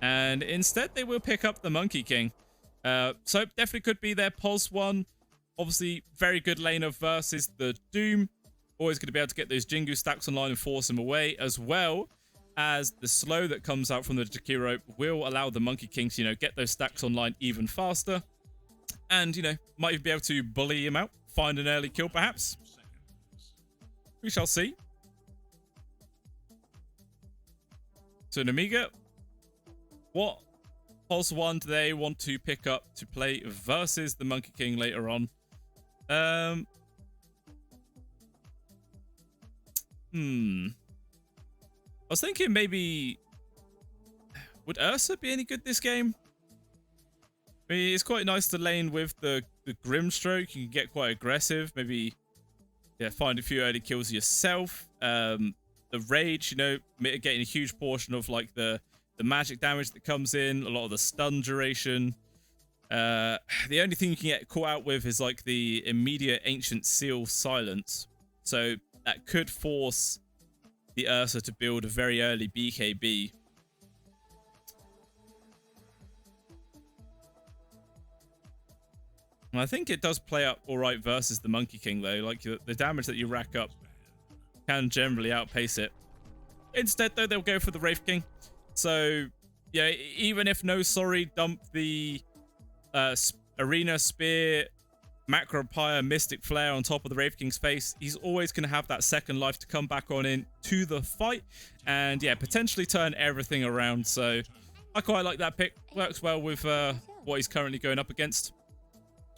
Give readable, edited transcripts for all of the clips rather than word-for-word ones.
And instead, they will pick up the Monkey King. So definitely could be their POS one. Obviously, very good laner versus the Doom. Always going to be able to get those Jingu stacks online and force him away, as well as the slow that comes out from the Jakiro will allow the Monkey King to, get those stacks online even faster. And, might even be able to bully him out, find an early kill perhaps. We shall see. So Nemiga, what POS one do they want to pick up to play versus the Monkey King later on? I was thinking maybe... Would Ursa be any good this game? I mean, it's quite nice to lane with the Grimstroke. You can get quite aggressive. Maybe, find a few early kills yourself. The Rage, mitigating a huge portion of, like, the magic damage that comes in. A lot of the stun duration. The only thing you can get caught out with is, like, the immediate Ancient Seal silence. So that could force the Ursa to build a very early BKB. And I think it does play up all right versus the Monkey King, though. Like, the damage that you rack up can generally outpace it. Instead, though, they'll go for the Wraith King. So, yeah, even if no sorry, dump the Arena Spear, Macro Pyre, Mystic Flare on top of the Wraith King's face, he's always going to have that second life to come back on into the fight. And, yeah, potentially turn everything around. So, I quite like that pick. Works well with what he's currently going up against.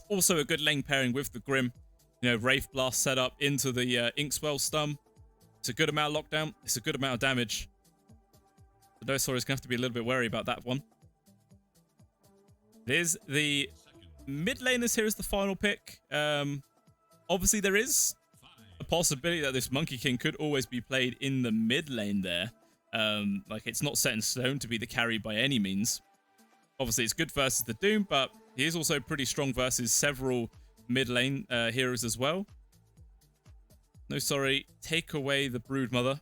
Also a good lane pairing with the Grim. Wraith Blast set up into the Inkswell stun. It's a good amount of lockdown. It's a good amount of damage. So no sorry, is going to have to be a little bit wary about that one. It is the mid laners here as the final pick. Obviously, there is a possibility that this Monkey King could always be played in the mid lane there. Like, it's not set in stone to be the carry by any means. Obviously, it's good versus the Doom, but he is also pretty strong versus several mid lane heroes as well. No, sorry. Take away the Broodmother.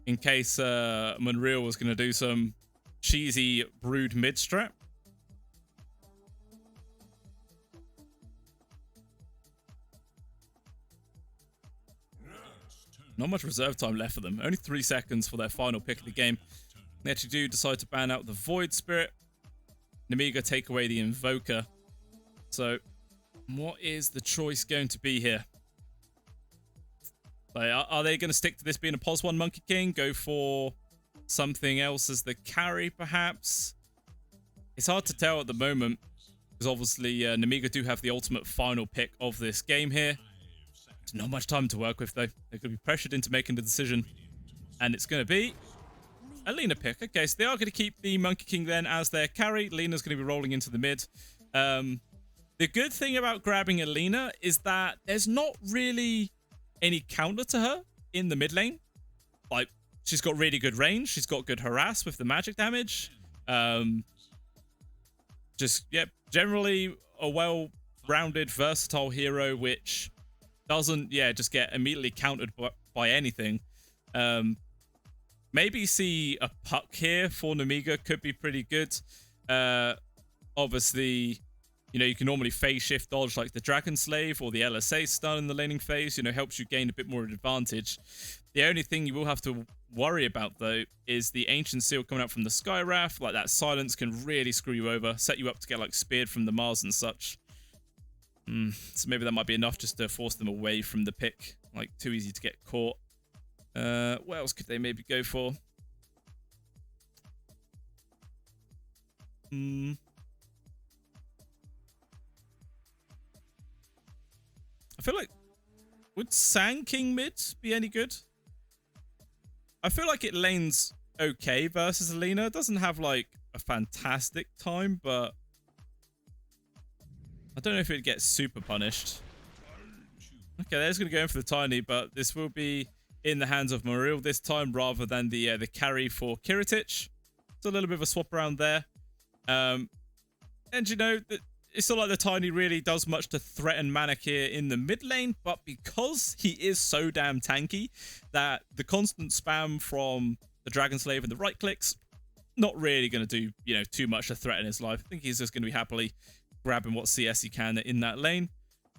In case Monreal was going to do some cheesy Brood mid strat. Not much reserve time left for them. Only 3 seconds for their final pick of the game. They actually do decide to ban out the Void Spirit. Nemiga take away the Invoker. So, what is the choice going to be here? Like, are they going to stick to this being a POS 1 Monkey King? Go for something else as the carry, perhaps? It's hard to tell at the moment. Because obviously, Nemiga do have the ultimate final pick of this game here. There's not much time to work with, though. They're going to be pressured into making the decision. And it's going to be a Lina pick. Okay, so they are going to keep the Monkey King then as their carry. Lina's going to be rolling into the mid. The good thing about grabbing a Lina is that there's not really any counter to her in the mid lane. Like, she's got really good range. She's got good harass with the magic damage. Generally a well-rounded, versatile hero which doesn't, just get immediately countered by anything. Maybe see a puck here for Nemiga could be pretty good. Obviously, you can normally phase shift dodge like the Dragon Slave or the LSA stun in the laning phase, helps you gain a bit more advantage. The only thing you will have to worry about, though, is the Ancient Seal coming out from the Sky Wrath. Like, that silence can really screw you over, set you up to get, like, speared from the Mars and such. So maybe that might be enough just to force them away from the pick. Like, too easy to get caught. What else could they maybe go for? I feel like... Would Sand King mid be any good? I feel like it lanes okay versus Alina. It doesn't have, like, a fantastic time, but... I don't know if it'd get super punished. Okay, they're just going to go in for the Tiny, but this will be in the hands of Moril this time rather than the carry for Kiritich. It's a little bit of a swap around there. And, it's not like the Tiny really does much to threaten Manakir in the mid lane, but because he is so damn tanky that the constant spam from the Dragon Slave and the right clicks not really going to do, you know, too much to threaten his life. I think he's just going to be happily grabbing what CS he can in that lane.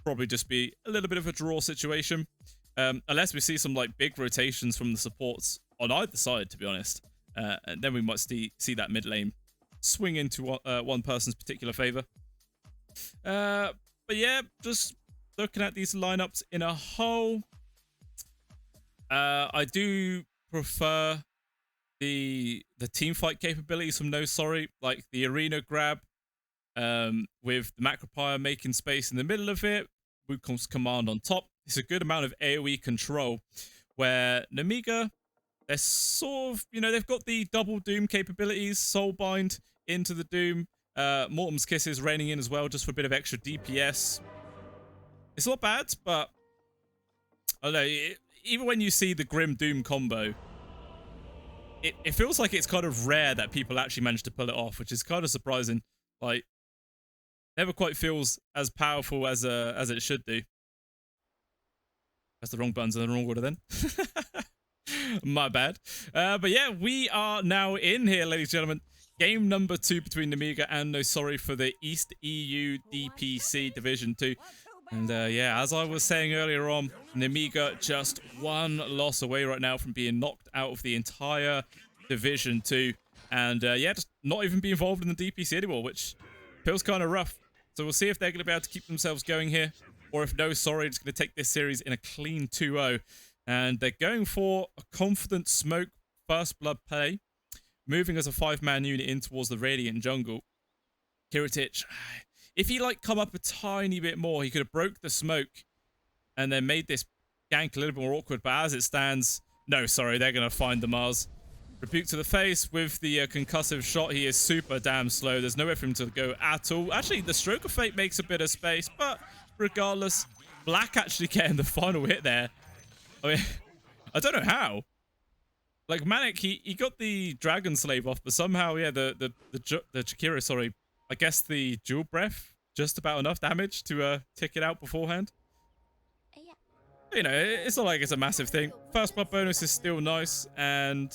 Probably just be a little bit of a draw situation. Unless we see some like big rotations from the supports on either side, to be honest. And then we might see that mid lane swing into one person's particular favor. But yeah, just looking at these lineups in a whole, I do prefer the team fight capabilities from No Sorry, like the arena grab, with the Macropire making space in the middle of it, Wukong's command on top. It's a good amount of AoE control, where Nemiga, they're sort of, you know, they've got the double Doom capabilities, Soulbind into the Doom, Mortem's Kisses raining in as well, just for a bit of extra DPS. It's not bad, but I don't know, even when you see the Grim Doom combo, it feels like it's kind of rare that people actually manage to pull it off, which is kind of surprising. Like, never quite feels as powerful as it should do. That's the wrong buttons in the wrong order then. My bad. But yeah, we are now in here, ladies and gentlemen. Game number 2 between Nemiga and No Sorry for the East EU DPC Division 2. And yeah, as I was saying earlier on, Nemiga just one loss away right now from being knocked out of the entire Division 2. And yeah, just not even be involved in the DPC anymore, which feels kind of rough. So we'll see if they're going to be able to keep themselves going here, or if No Sorry is going to take this series in a clean 2-0. And they're going for a confident smoke first blood play, moving as a 5-man unit in towards the Radiant jungle. Kiritich, if he like come up a tiny bit more, he could have broke the smoke and then made this gank a little bit more awkward. But as it stands, No Sorry, they're going to find the Mars. Rebuke to the face with the concussive shot. He is super damn slow. There's nowhere for him to go at all. Actually, the Stroke of Fate makes a bit of space, but regardless, Black actually getting the final hit there. I mean, I don't know how. Like, Manic, he got the Dragon Slave off, but somehow, yeah, the Chikira, sorry, I guess the Dual Breath, just about enough damage to tick it out beforehand. You know, it's not like it's a massive thing. First blood bonus is still nice, and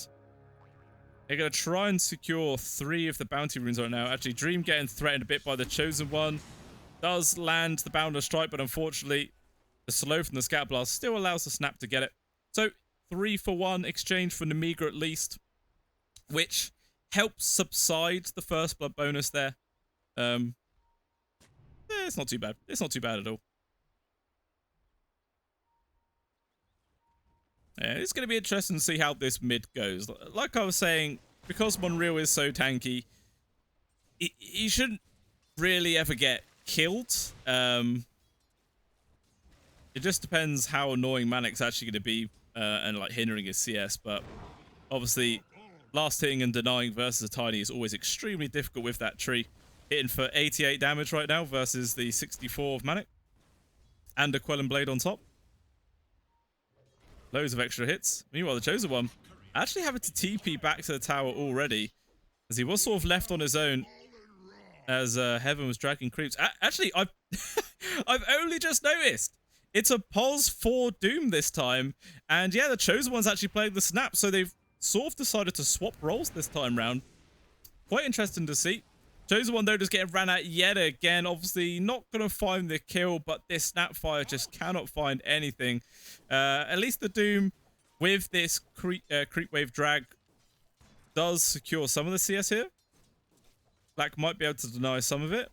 they're going to try and secure 3 of the bounty runes right now. Actually, Dream getting threatened a bit by the Chosen One. Does land the Boundless Strike, but unfortunately, the slow from the Scat Blast still allows the Snap to get it. So, 3-for-1 exchange for Nemiga at least, which helps subside the first blood bonus there. It's not too bad. It's not too bad at all. Yeah, it's going to be interesting to see how this mid goes. Like I was saying, because Monreal is so tanky, he shouldn't really ever get killed. It just depends how annoying Manic's actually going to be and like hindering his CS. But obviously, last hitting and denying versus a Tiny is always extremely difficult with that tree. Hitting for 88 damage right now versus the 64 of Manic. And a Quelling Blade on top. Loads of extra hits. Meanwhile, the Chosen One actually having to TP back to the tower already, as he was sort of left on his own as Heaven was dragging creeps. Actually, I've only just noticed it's a pos for Doom this time, and yeah, the Chosen One's actually playing the snap, so they've sort of decided to swap roles this time round. Quite interesting to see. Chosen One, though, just getting ran at yet again. Obviously, not going to find the kill, but this Snapfire just cannot find anything. At least the Doom, with this creep wave drag, does secure some of the CS here. Black might be able to deny some of it.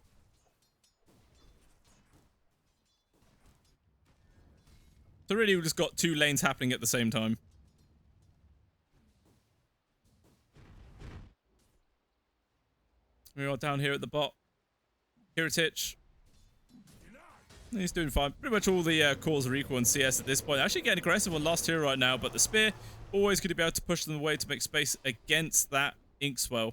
So really, we've just got 2 lanes happening at the same time. We are down here at the bot. Kiritich. He's doing fine. Pretty much all the cores are equal in CS at this point. Actually getting aggressive on last hero right now, but the spear always going to be able to push them away to make space against that Inkswell.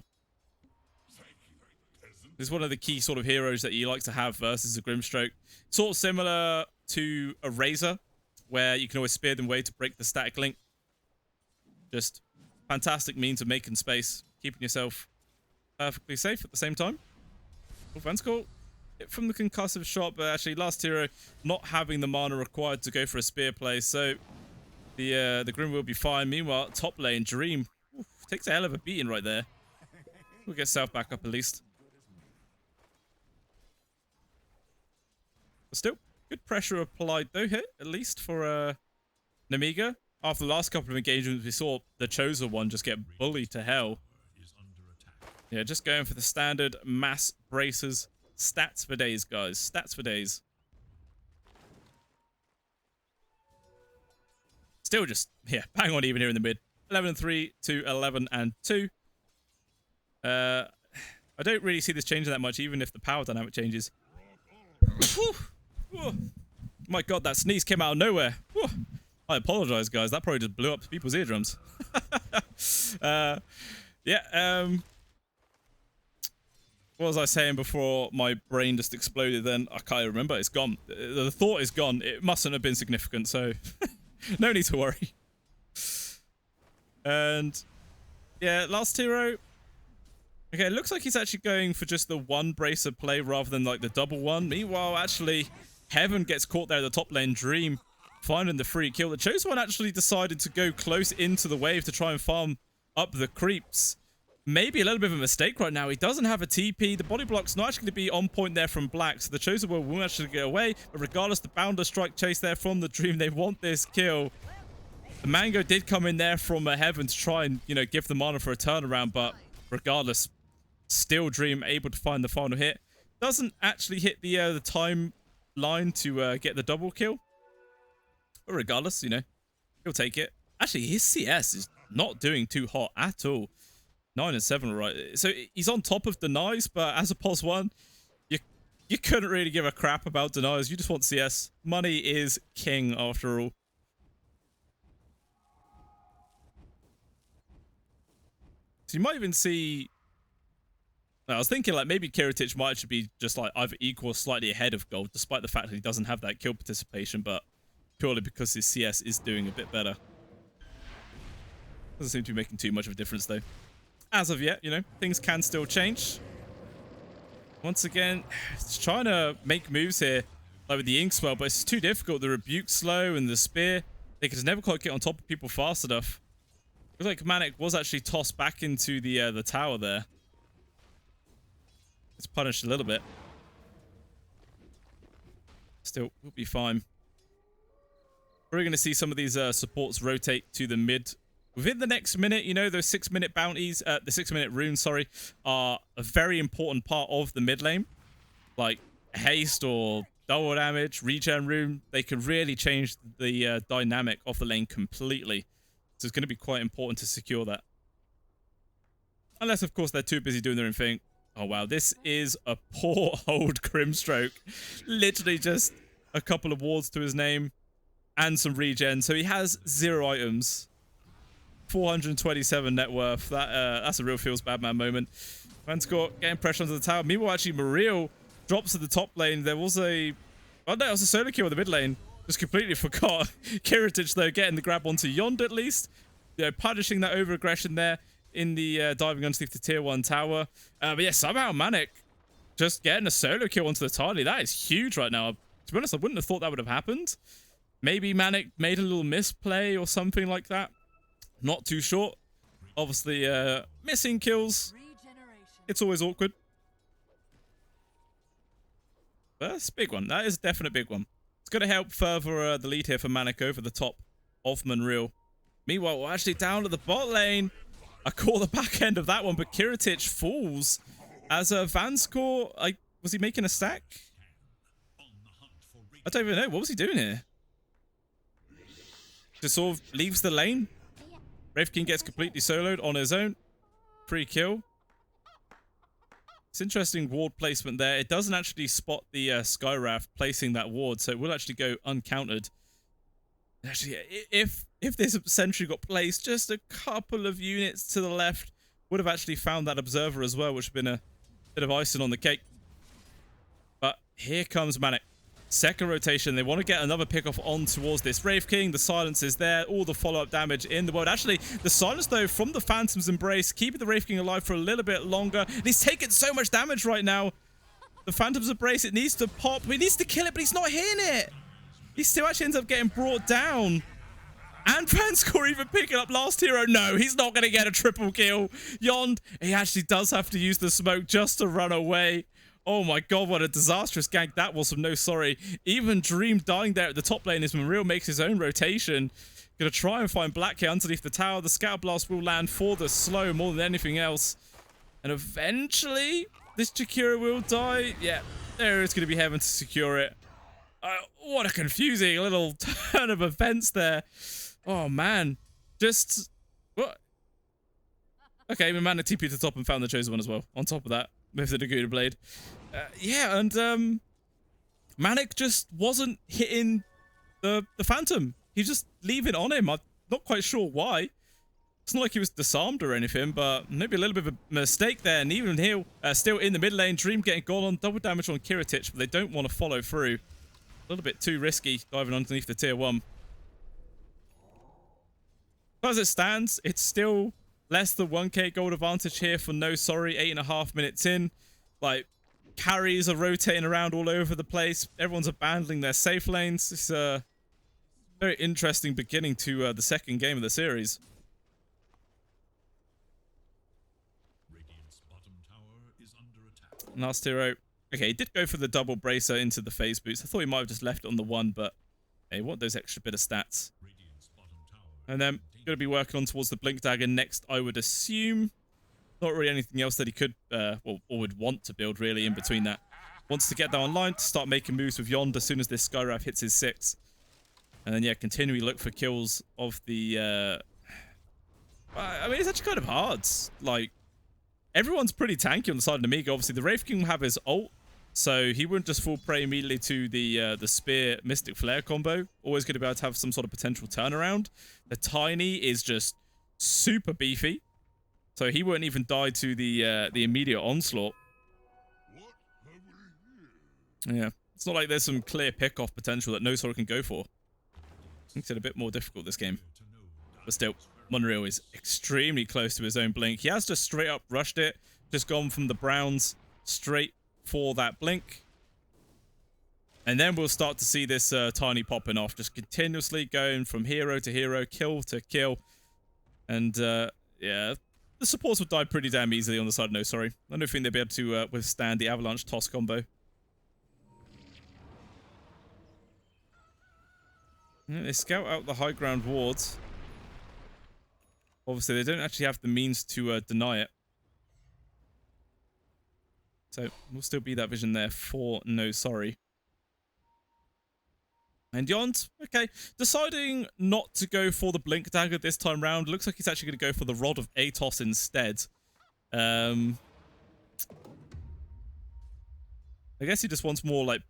This is one of the key sort of heroes that you like to have versus a Grimstroke. Sort of similar to a Razor, where you can always spear them away to break the static link. Just fantastic means of making space, keeping yourself perfectly safe at the same time. Vanskoll hit from the concussive shot, but actually last hero not having the mana required to go for a spear play, so the Grim will be fine. Meanwhile, top lane, Dream takes a hell of a beating right there. We'll get South back up at least. But still, good pressure applied though here, at least for Nemiga. After the last couple of engagements, we saw the Chosen one just get bullied to hell. Yeah, just going for the standard mass braces. Stats for days, guys. Stats for days. Still just, yeah, bang on even here in the mid. 11-3 to 11-2. I don't really see this changing that much, even if the power dynamic changes. My god, that sneeze came out of nowhere. I apologize, guys. That probably just blew up people's eardrums. Yeah, what was I saying before my brain just exploded then? I can't remember. It's gone. The thought is gone. It mustn't have been significant, so no need to worry. And yeah, last hero. Okay, it looks like he's actually going for just the one bracer play rather than like the double one. Meanwhile, actually, Heaven gets caught there at the top lane. Dream finding the free kill. The Chosen one actually decided to go close into the wave to try and farm up the creeps. Maybe a little bit of a mistake right now. He doesn't have a TP. The body block's not actually going to be on point there from Black, so the Chosen one won't actually get away. But regardless, the Bounder strike chase there from the Dream. They want this kill. The Mango did come in there from Heaven to try and, you know, give the mana for a turnaround, but regardless, still Dream able to find the final hit. Doesn't actually hit the time line to get the double kill. But regardless, you know, he'll take it. Actually, his CS is not doing too hot at all. 9 and 7, right? So he's on top of denies, but as a pos 1, you couldn't really give a crap about denies. You just want CS. Money is king after all. So you might even see... I was thinking like maybe Kiritich might actually be just like either equal or slightly ahead of Gold, despite the fact that he doesn't have that kill participation, but purely because his CS is doing a bit better. Doesn't seem to be making too much of a difference though. As of yet, you know, things can still change. Once again, it's trying to make moves here, like with the Inkswell, but it's too difficult. The Rebuke's slow and the Spear, they can just never quite get on top of people fast enough. Looks like Manic was actually tossed back into the tower there. It's punished a little bit. Still, we'll be fine. We're going to see some of these supports rotate to the mid within the next minute. You know, those 6-minute bounties, the 6-minute runes, sorry, are a very important part of the mid lane. Like haste or double damage, regen rune, they can really change the dynamic of the lane completely. So it's going to be quite important to secure that. Unless, of course, they're too busy doing their own thing. Oh, wow. This is a poor old Grimstroke. Literally just a couple of wards to his name and some regen. So he has 0 items. 427 net worth. That's a real feels bad man moment. Vanscourt getting pressure onto the tower. Meanwhile, actually, Mariel drops to the top lane. There was a... Oh, no, it was a solo kill in the mid lane. Just completely forgot. Kiritich, though, getting the grab onto Yond at least. You know, punishing that over-aggression there in the diving underneath the tier 1 tower. But yeah, somehow Manic just getting a solo kill onto the Tiny. That is huge right now. To be honest, I wouldn't have thought that would have happened. Maybe Manic made a little misplay or something like that. Not too sure. Obviously, missing kills. It's always awkward. But that's a big one. That is a definite big one. It's going to help further the lead here for Manic over the top of Monreal. Meanwhile, we're actually down to the bot lane. I caught the back end of that one, but Kiritich falls as Vanscourt. Was he making a stack? I don't even know. What was he doing here? Just sort of leaves the lane. Wraith King gets completely soloed on his own. Free kill. It's interesting ward placement there. It doesn't actually spot the Skywrath placing that ward, so it will actually go uncountered. Actually, if this sentry got placed just a couple of units to the left, would have actually found that observer as well, which would have been a bit of icing on the cake. But here comes Manic. Second rotation. They want to get another pickoff on towards this Wraith King. The silence is there. All the follow-up damage in the world. Actually, the silence, though, from the Phantom's Embrace, keeping the Wraith King alive for a little bit longer. And he's taking so much damage right now. The Phantom's Embrace, it needs to pop. He needs to kill it, but he's not hitting it. He still actually ends up getting brought down. And Vanscore even picking up last hero. No, he's not going to get a triple kill. Yond, he actually does have to use the smoke just to run away. Oh my god, what a disastrous gank that was from No Sorry. Even Dream dying there at the top lane as Manreal makes his own rotation. Gonna try and find Black here underneath the tower. The Scout Blast will land for the slow more than anything else. And eventually, this Jakiro will die. Yeah, there is going to be heaven to secure it. What a confusing little turn of events there. Oh, man. Just... What? Okay, we managed to TP to the top and found the Chosen One as well. On top of that, with the Naguda Blade. Yeah, and Manic just wasn't hitting the Phantom. He's just leaving on him. I'm not quite sure why. It's not like he was disarmed or anything, but maybe a little bit of a mistake there. And even here, still in the mid lane, Dream getting gone on double damage on Kiritich, but they don't want to follow through. A little bit too risky diving underneath the tier 1. As it stands, it's still less than 1k gold advantage here for No Sorry. 8.5 minutes in. Like, carries are rotating around all over the place. Everyone's abandoning their safe lanes. It's a very interesting beginning to the second game of the series. Last hero. Okay, he did go for the double bracer into the phase boots. I thought he might have just left it on the one, but hey, what those extra bit of stats. And then going to be working on towards the Blink Dagger next, I would assume. Not really anything else that he could, or would want to build really in between that. Wants to get that online to start making moves with Yond as soon as this Skywrath hits his 6. And then, yeah, continually look for kills of the... I mean, it's actually kind of hard. Like, everyone's pretty tanky on the side of Nemiga. Obviously, the Wraith King will have his ult, so he wouldn't just fall prey immediately to the Spear Mystic Flare combo. Always going to be able to have some sort of potential turnaround. The Tiny is just super beefy, so he wouldn't even die to the immediate onslaught. Yeah, it's not like there's some clear pick-off potential that No Sorry can go for. Makes it a bit more difficult this game. But still, Monreal is extremely close to his own blink. He has just straight up rushed it. Just gone from the Browns straight for that blink. And then we'll start to see this Tiny popping off. Just continuously going from hero to hero, kill to kill. And yeah, the supports will die pretty damn easily on the side of No Sorry. I don't think they'll be able to withstand the Avalanche Toss combo. Yeah, they scout out the high ground wards. Obviously, they don't actually have the means to deny it. So, will still be that vision there for No Sorry. And Yond, okay, deciding not to go for the Blink Dagger this time round. Looks like he's actually going to go for the Rod of Atos instead. I guess he just wants more, like,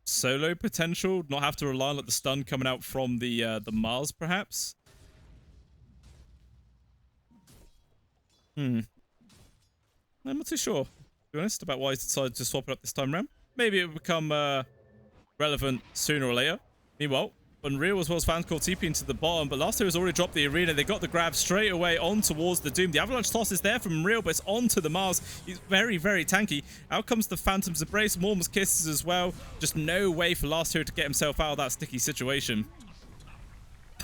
solo potential. Not have to rely on like, the stun coming out from the Mars, perhaps. I'm not too sure, to be honest, about why he's decided to swap it up this time around. Maybe it will become relevant sooner or later. Meanwhile, Unreal as well as Vanscore TP into the bottom, but last year has already dropped the arena. They got the grab straight away on towards the Doom. The Avalanche Toss is there from Unreal, but it's onto the Mars. He's very, very tanky. Out comes the Phantom's Embrace, Morm's Kisses as well. Just no way for last hero to get himself out of that sticky situation.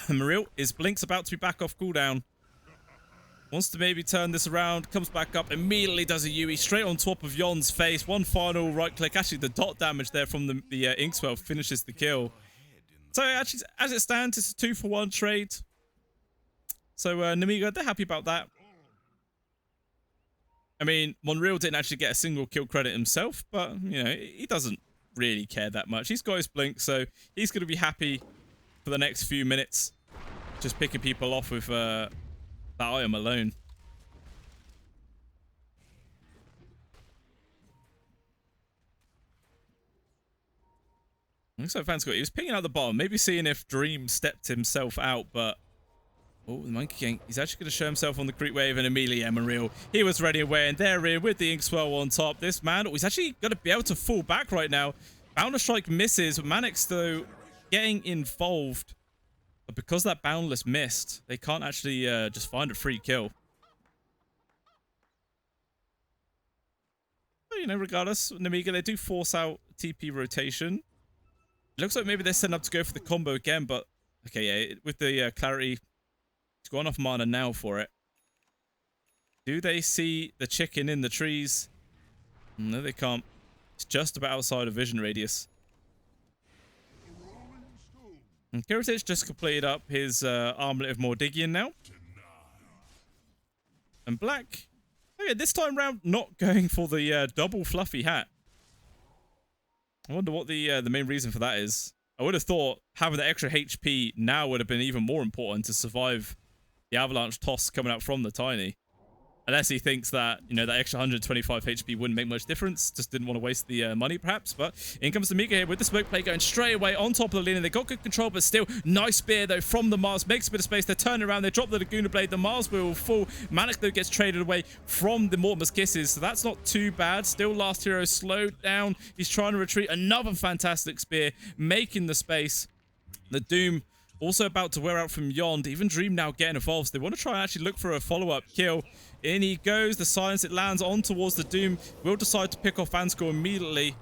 Unreal, his Blink's about to be back off cooldown. Wants to maybe turn this around, comes back up, immediately does a Yui straight on top of Yon's face. One final right click. Actually, the dot damage there from the Inkswell finishes the kill. So actually, as it stands, it's a 2-for-1 trade. So Nemiga, they're happy about that. I mean, Monreal didn't actually get a single kill credit himself, but, you know, he doesn't really care that much. He's got his blink, so he's going to be happy for the next few minutes. Just picking people off with that item alone. Looks like Vanscore, he was picking out the bottom, maybe seeing if Dream stepped himself out, but... Oh, the Monkey King, he's actually going to show himself on the creep wave, and immediately Emeril, he was ready away, and they're in with the Inkswell on top. This man, he's actually going to be able to fall back right now. Boundless Strike misses, Manix, though, getting involved. But because that Boundless missed, they can't actually just find a free kill. But, you know, regardless, Nemiga, they do force out TP rotation. It looks like maybe they're setting up to go for the combo again, but Okay, yeah, with the clarity, it's got enough mana now for it. Do they see the chicken in the trees? No, they can't. It's just about outside of vision radius. And Kiritich just completed up his Armlet of Mordigian now. And Black, okay, this time round, not going for the double fluffy hat. I wonder what the main reason for that is. I would have thought having the extra HP now would have been even more important to survive the avalanche toss coming out from the Tiny. Unless he thinks that, you know, that extra 125 HP wouldn't make much difference. Just didn't want to waste the money, perhaps. But in comes Nemiga here with the smoke play going straight away on top of the lane. And they got good control, but still, nice spear, though, from the Mars. Makes a bit of space. They turn around. They drop the Laguna Blade. The Mars will fall. Manic, though, gets traded away from the Mortimer's Kisses. So that's not too bad. Still, last hero slowed down. He's trying to retreat. Another fantastic spear, making the space. The Doom also about to wear out from Yond. Even Dream now getting involved. So they want to try and actually look for a follow-up kill. In he goes. The silence, it lands on towards the Doom. Will decide to pick off Vanscore immediately.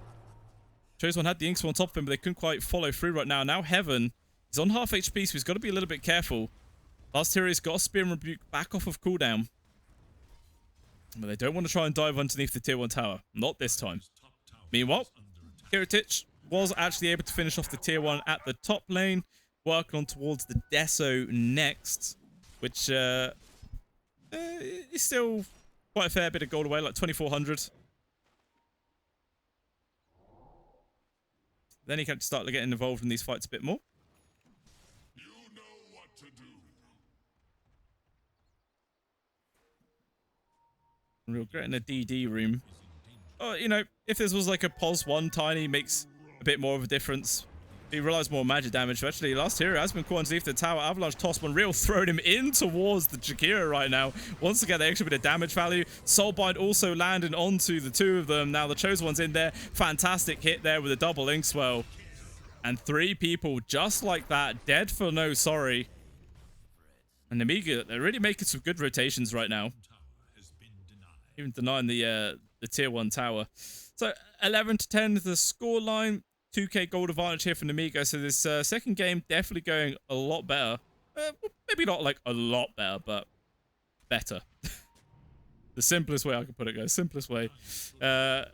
Chosen One had the Inkswell on top of him, but they couldn't quite follow through right now. Now Heaven is on half HP, so he's got to be a little bit careful. Last hero, he's got a Spear and Rebuke back off of cooldown. But they don't want to try and dive underneath the tier 1 tower. Not this time. Meanwhile, Kiritich was actually able to finish off the tier 1 at the top lane. Working on towards the Deso next, which is still quite a fair bit of gold away, like 2,400. Then he can start getting involved in these fights a bit more. You know what to do. Real great in a DD room. Oh, you know, if this was like a POS 1 Tiny, makes a bit more of a difference. He realized more magic damage. So actually, last hero has been caught underneath the tower. Avalanche toss one real, throwing him in towards the Jakira right now. Wants to get the extra bit of damage value. Soulbind also landing onto the two of them. Now the Chosen One's in there. Fantastic hit there with a double Inkswell. And 3 people just like that, dead for no sorry. And Nemiga, they're really making some good rotations right now. Even denying the tier 1 tower. So 11 to 10 is the score line. 2k gold advantage here for Nemiga, so this second game definitely going a lot better. Maybe not like a lot better, but better. The simplest way I can put it, guys. Simplest way.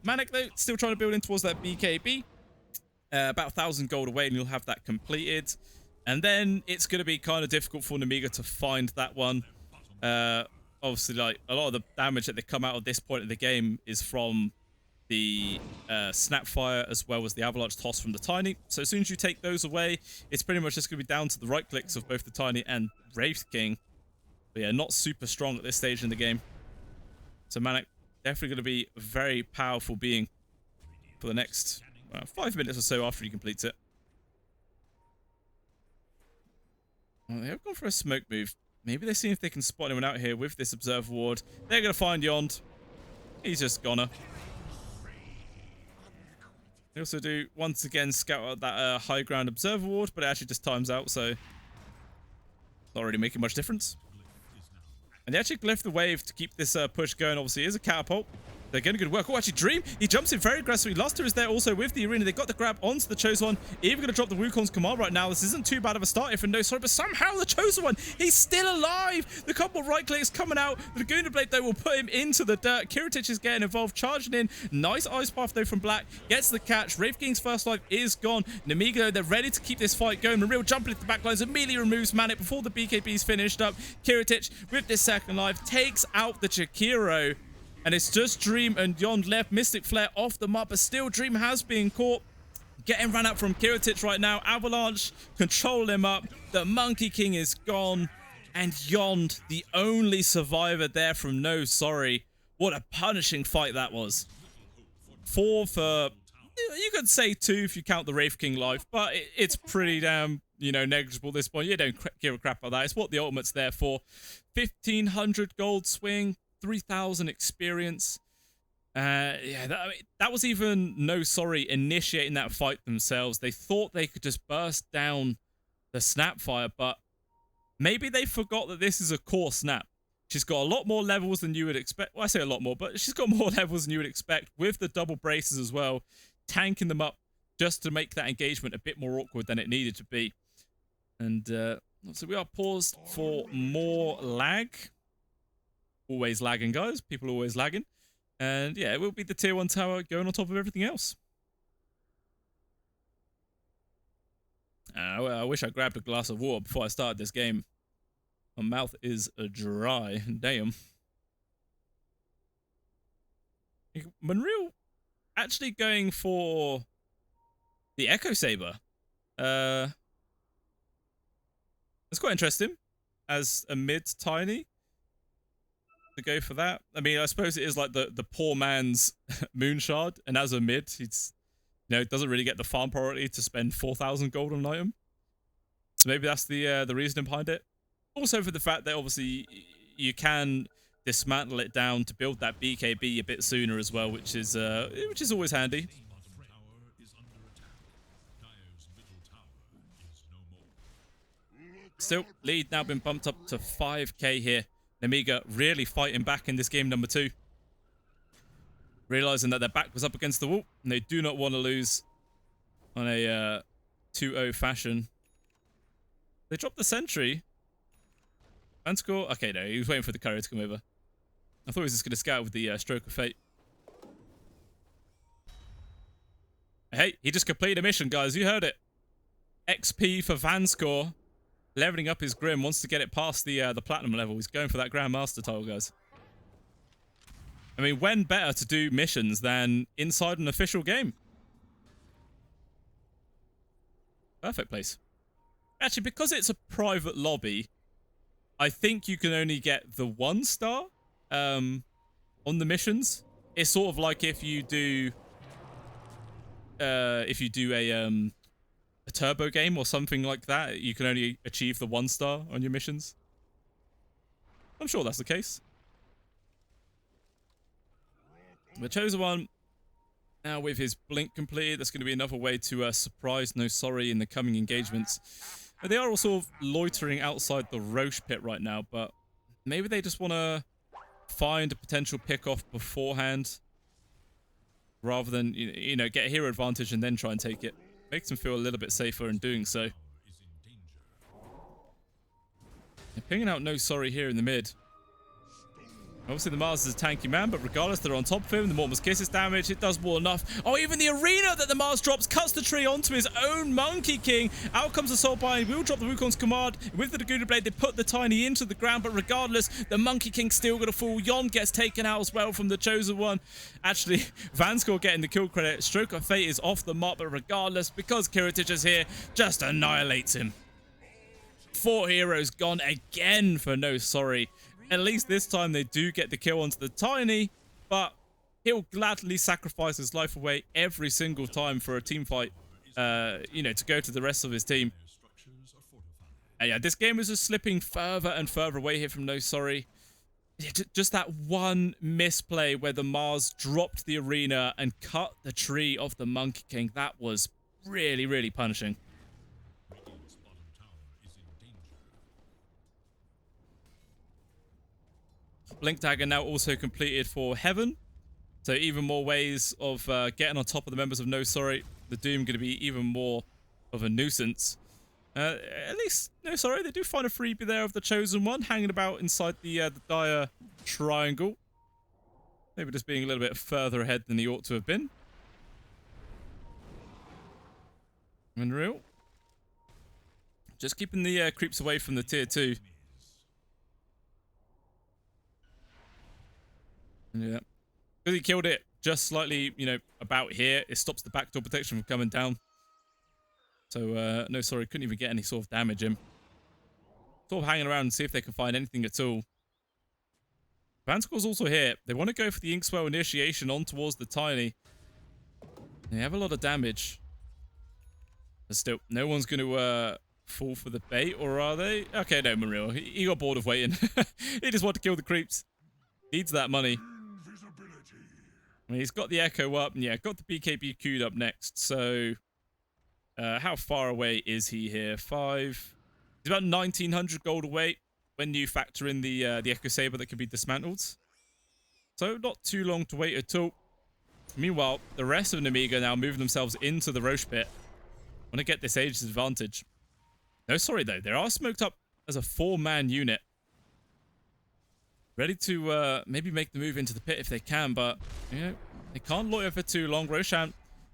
Manic, though, still trying to build in towards that BKB. About 1,000 gold away, and you'll have that completed. And then it's going to be kind of difficult for Nemiga to find that one. Obviously, like, a lot of the damage that they come out at this point of the game is from the Snapfire as well as the Avalanche Toss from the Tiny. So as soon as you take those away, it's pretty much just going to be down to the right clicks of both the Tiny and Wraith King. But yeah, not super strong at this stage in the game. So Manic, definitely going to be a very powerful being for the next 5 minutes or so after he completes it. Well, they have gone for a smoke move. Maybe they're seeing if they can spot anyone out here with this Observer Ward. They're going to find Yond. He's just goner. They also do, once again, scout out that high ground Observer Ward, but it actually just times out, so not really making much difference. And they actually glyph the wave to keep this push going. Obviously, it is a catapult. They're getting good work. Oh, actually, Dream, he jumps in very aggressively. Luster is there also with the arena. They got the grab onto the Chosen One. Even going to drop the Wukong's command right now. This isn't too bad of a start if no sorry, but somehow the Chosen One, he's still alive. The couple right clicks coming out. The Laguna Blade, though, will put him into the dirt. Kiritich is getting involved, charging in. Nice ice path, though, from Black. Gets the catch. Wraith King's first life is gone. Nemiga, they're ready to keep this fight going. Maril jumping into the backlines, immediately removes Manic before the BKB's finished up. Kiritich, with this second life, takes out the Chikiro. And it's just Dream and Yond left. Mystic Flare off the map, but still Dream has been caught. Getting run out from Kiritich right now. Avalanche control him up. The Monkey King is gone. And Yond, the only survivor there from No Sorry. What a punishing fight that was. 4 for, you could say 2 if you count the Wraith King life, but it's pretty damn, you know, negligible at this point. You don't give a crap about that. It's what the ultimate's there for. 1,500 gold swing. 3,000 experience. Yeah, that was even No Sorry initiating that fight themselves. They thought they could just burst down the Snapfire, but maybe they forgot that this is a core Snap. She's got a lot more levels than you would expect. Well, I say a lot more, but she's got more levels than you would expect with the double braces as well, tanking them up just to make that engagement a bit more awkward than it needed to be. And so we are paused for more lag. Always lagging, guys. People always lagging. And yeah, it will be the tier 1 tower going on top of everything else. I wish I grabbed a glass of water before I started this game. My mouth is dry. Damn. Monreal actually going for the Echo Saber. It's quite interesting as a mid tiny to go for that. I mean, I suppose it is like the poor man's Moonshard, and as a mid, he's doesn't really get the farm priority to spend 4,000 gold on an item. So maybe that's the reasoning behind it. Also for the fact that obviously you can dismantle it down to build that BKB a bit sooner as well, which is always handy. Still, lead now been bumped up to 5k here. Nemiga really fighting back in this game number 2. Realizing that their back was up against the wall, and they do not want to lose on a 2-0 fashion. They dropped the sentry. And score. Okay, no, he was waiting for the courier to come over. I thought he was just going to scout with the stroke of fate. Hey, he just completed a mission, guys. You heard it. XP for Vanscore. Leveling up his Grim. Wants to get it past the platinum level. He's going for that Grandmaster title, guys. I mean, when better to do missions than inside an official game? Perfect place. Actually, because it's a private lobby, I think you can only get the 1 star on the missions. It's sort of like if you do a turbo game or something like that, you can only achieve the 1 star on your missions. I'm sure that's the case. The Chosen One, now with his blink completed, that's going to be another way to surprise No Sorry in the coming engagements. They are also loitering outside the Roche pit right now, but maybe they just want to find a potential pick-off beforehand rather than, get a hero advantage and then try and take it. Makes them feel a little bit safer in doing so. They're pinging out No Sorry here in the mid. Obviously, the Mars is a tanky man, but regardless, they're on top of him. The Mortimer's Kiss is damage. It does more than enough. Oh, even the arena that the Mars drops cuts the tree onto his own Monkey King. Out comes the Soulbind. Will drop the Wukong's command. With the Daguna Blade, they put the Tiny into the ground, but regardless, the Monkey King's still going to fall. Yon gets taken out as well from the Chosen One. Actually, Vanscore getting the kill credit. Stroke of Fate is off the mark, but regardless, because Kiritich is here, just annihilates him. 4 heroes gone again for No Sorry. At least this time they do get the kill onto the Tiny, but he'll gladly sacrifice his life away every single time for a team fight, to go to the rest of his team. And yeah, this game is just slipping further and further away here from No Sorry. Just that one misplay where the Mars dropped the arena and cut the tree off the Monkey King. That was really, really punishing. Blink Dagger now also completed for Heaven. So even more ways of getting on top of the members of No Sorry. The Doom going to be even more of a nuisance. At least, No Sorry, they do find a freebie there of the Chosen One hanging about inside the dire triangle. Maybe just being a little bit further ahead than he ought to have been. Unreal. Just keeping the creeps away from the tier 2. Yeah. Because he killed it just slightly, about here, it stops the backdoor protection from coming down. So, No Sorry, couldn't even get any sort of damage in. Sort of hanging around and see if they can find anything at all. Vanscore's also here. They want to go for the Inkswell initiation on towards the Tiny. They have a lot of damage. But still, no one's going to fall for the bait, or are they? Okay, no, Monreal. He got bored of waiting. He just wanted to kill the creeps. Needs that money. I mean, he's got the Echo up, and yeah, got the BKB queued up next. So, how far away is he here? 5. He's about 1,900 gold away when you factor in the Echo Saber that can be dismantled. So, not too long to wait at all. Meanwhile, the rest of Nemiga now moving themselves into the Roche pit. Want to get this age advantage. No, sorry, though. They are smoked up as a 4-man unit. Ready to maybe make the move into the pit if they can, but, you know, they can't loiter for too long. Roshan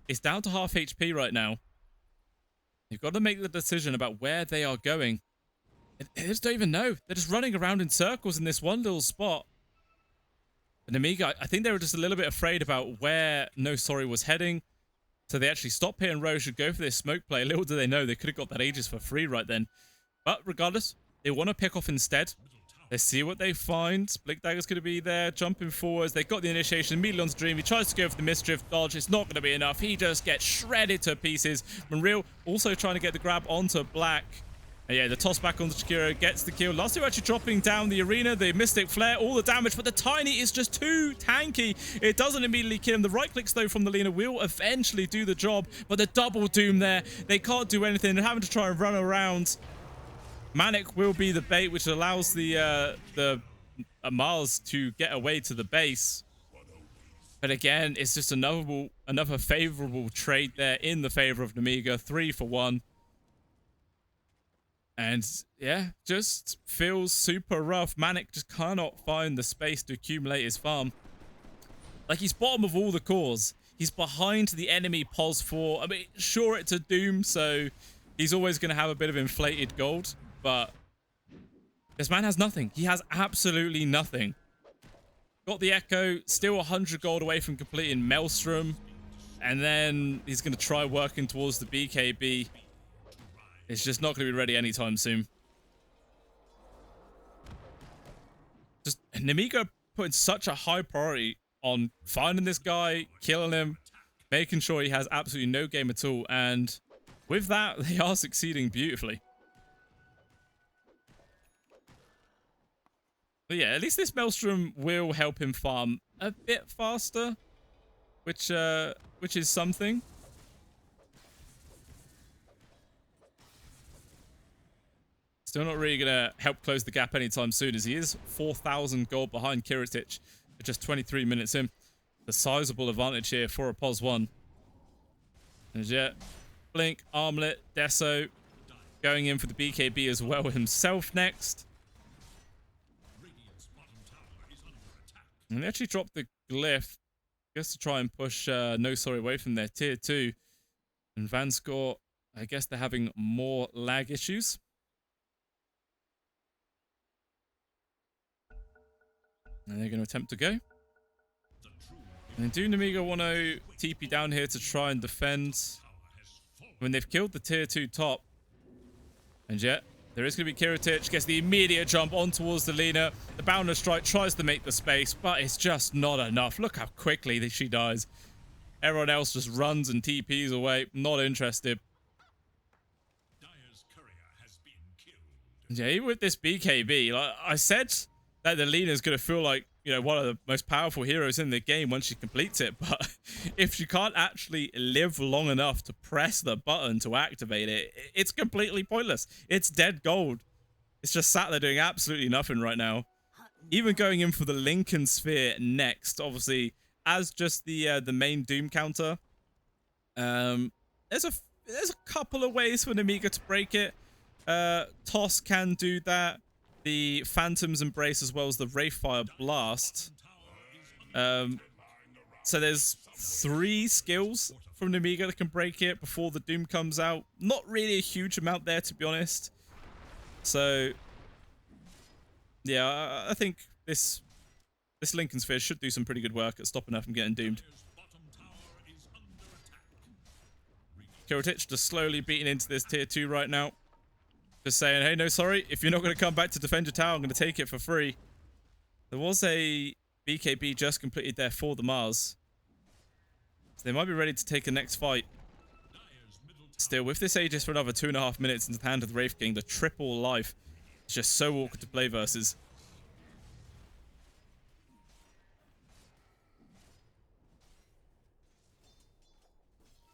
is down to half HP right now. They've got to make the decision about where they are going. They just don't even know. They're just running around in circles in this one little spot. And Nemiga, I think they were just a little bit afraid about where No Sorry was heading. So they actually stopped here and Rose should go for this smoke play. Little do they know, they could have got that Aegis for free right then. But regardless, they want to pick off instead. Let's see what they find. Blink Dagger's going to be there, jumping forwards. They got the initiation. Immediately on stream. He tries to go for the Mischief dodge. It's not going to be enough. He just gets shredded to pieces. Manreal also trying to get the grab onto Black. And yeah, the toss back on the Shakira gets the kill. Last two actually dropping down the arena. The Mystic Flare, all the damage, but the Tiny is just too tanky. It doesn't immediately kill him. The right clicks, though, from the Lina will eventually do the job, but the double doom there, they can't do anything. They're having to try and run around. Manic will be the bait, which allows the Mars to get away to the base. But again, it's just another favorable trade there in the favor of Nemiga. 3 for 1. And yeah, just feels super rough. Manic just cannot find the space to accumulate his farm. Like, he's bottom of all the cores. He's behind the enemy POS 4. I mean, sure, it's a Doom, so he's always going to have a bit of inflated gold. But this man has nothing. He has absolutely nothing. Got the Echo, still 100 gold away from completing Maelstrom. And then he's going to try working towards the BKB. It's just not going to be ready anytime soon. Just Nemiga putting such a high priority on finding this guy, killing him, making sure he has absolutely no game at all. And with that, they are succeeding beautifully. But yeah, at least this Maelstrom will help him farm a bit faster, which is something. Still not really going to help close the gap anytime soon, as he is 4,000 gold behind Kiritich at just 23 minutes in. The sizable advantage here for a POS 1. And yet, Blink, Armlet, Deso going in for the BKB as well himself next. And they actually dropped the Glyph just to try and push No Sorry away from their tier 2. And Vanscore, I guess they're having more lag issues. And they're going to attempt to go. And do Nemiga want to TP down here to try and defend when they've killed the tier 2 top. And yet, there is going to be Kiritich, gets the immediate jump on towards the Lina. The Boundless Strike tries to make the space, but it's just not enough. Look how quickly she dies. Everyone else just runs and TPs away. Not interested. Yeah, even with this BKB, like I said, that the Lina is going to feel like, you know, one of the most powerful heroes in the game once she completes it. But if she can't actually live long enough to press the button to activate it, it's completely pointless. It's dead gold. It's just sat there doing absolutely nothing right now. Even going in for the Lincoln Sphere next, obviously, as just the main Doom counter. There's a couple of ways for Nemiga to break it. Toss can do that. The Phantom's Embrace as well as the Wraithfire Blast. So there's 3 skills from Nemiga that can break it before the Doom comes out. Not really a huge amount there, to be honest. So yeah, I think this Lincoln Sphere should do some pretty good work at stopping her from getting doomed. Kiritich just slowly beating into this tier 2 right now. Just saying, hey, no, sorry, if you're not going to come back to defend your tower, I'm going to take it for free. There was a BKB just completed there for the Mars. So they might be ready to take the next fight. Still, with this Aegis for another 2.5 minutes into the hand of the Wraith King, the triple life is just so awkward to play versus.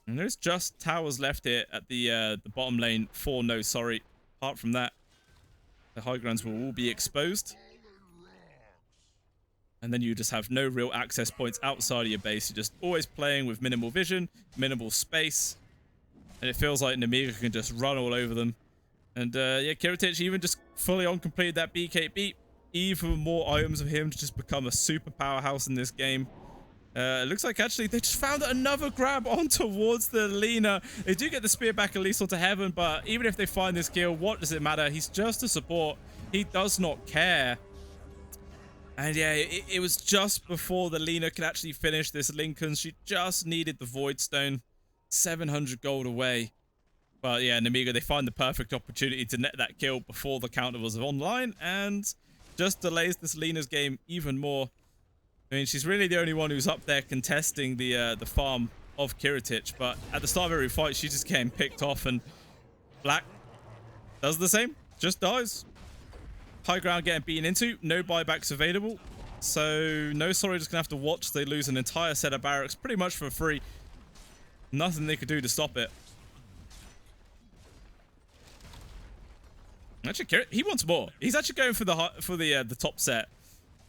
And there's just towers left here at the bottom lane for No Sorry. Apart from that, the high grounds will all be exposed. And then you just have no real access points outside of your base. You're just always playing with minimal vision, minimal space. And it feels like Nemiga can just run all over them And yeah, Kiritich even just fully on completed that BKB. Even more items of him to just become a super powerhouse in this game. It looks like actually they just found another grab on towards the Lina. They do get the spear back at least onto Heaven, but even if they find this kill, what does it matter? He's just a support. He does not care. And yeah, it was just before the Lina could actually finish this Lincoln. She just needed the Void Stone. 700 gold away. But yeah, Nemiga, they find the perfect opportunity to net that kill before the counter was online and just delays this Lina's game even more. I mean, she's really the only one who's up there contesting the farm of Kiritich, but at the start of every fight, she's just getting picked off, and Black does the same, just dies. High ground getting beaten into, no buybacks available, so no sorry, just gonna have to watch they lose an entire set of barracks pretty much for free. Nothing they could do to stop it. Actually, he wants more. He's actually going for the top set.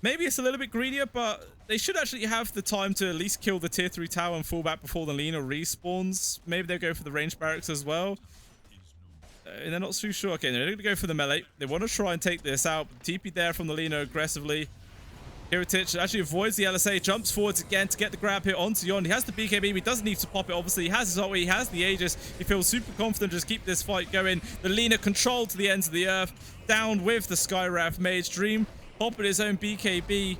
Maybe it's a little bit greedier, but they should actually have the time to at least kill the tier 3 tower and fall back before the Lina respawns. Maybe they'll go for the range barracks as well. And they're not too sure. Okay, they're going to go for the melee. They want to try and take this out. TP there from the Lina aggressively. Kiritich actually avoids the LSA, jumps forwards again to get the grab here onto Yon. He has the BKB, he doesn't need to pop it, obviously. He has his ulti, he has the Aegis. He feels super confident to just keep this fight going. The Lina controlled to the ends of the earth. Down with the Skywrath Mage Dream. Popping his own BKB.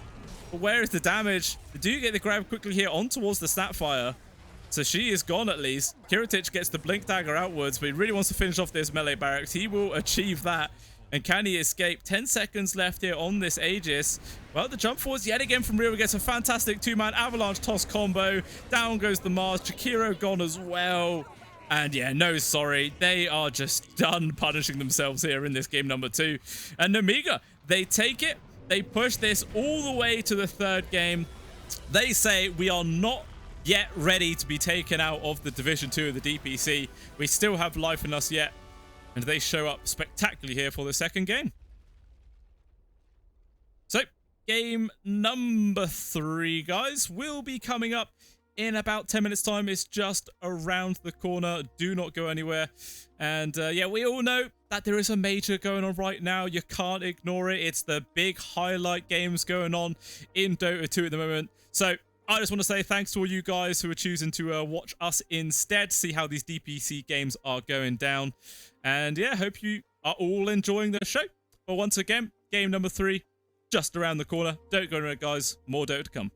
But where is the damage? They do get the grab quickly here on towards the Snapfire. So she is gone at least. Kiritich gets the Blink Dagger outwards, but he really wants to finish off this melee barracks. He will achieve that. And can he escape? 10 seconds left here on this Aegis. Well, the jump forwards yet again from Ryu gets a fantastic 2-man avalanche toss combo. Down goes the Mars. Chikiro gone as well. And yeah, no sorry. They are just done punishing themselves here in this game number 2. And Nemiga, they take it. They push this all the way to the 3rd game. They say we are not yet ready to be taken out of the Division 2 of the DPC. We still have life in us yet. And they show up spectacularly here for the 2nd game. So, game number 3, guys, will be coming up in about 10 minutes' time. It's just around the corner. Do not go anywhere. And yeah, we all know that there is a major going on right now. You can't ignore it. It's the big highlight games going on in Dota 2 at the moment. So, I just want to say thanks to all you guys who are choosing to watch us instead, see how these DPC games are going down. And yeah, hope you are all enjoying the show. But once again, game number 3, just around the corner. Don't go anywhere, guys. More Dota to come.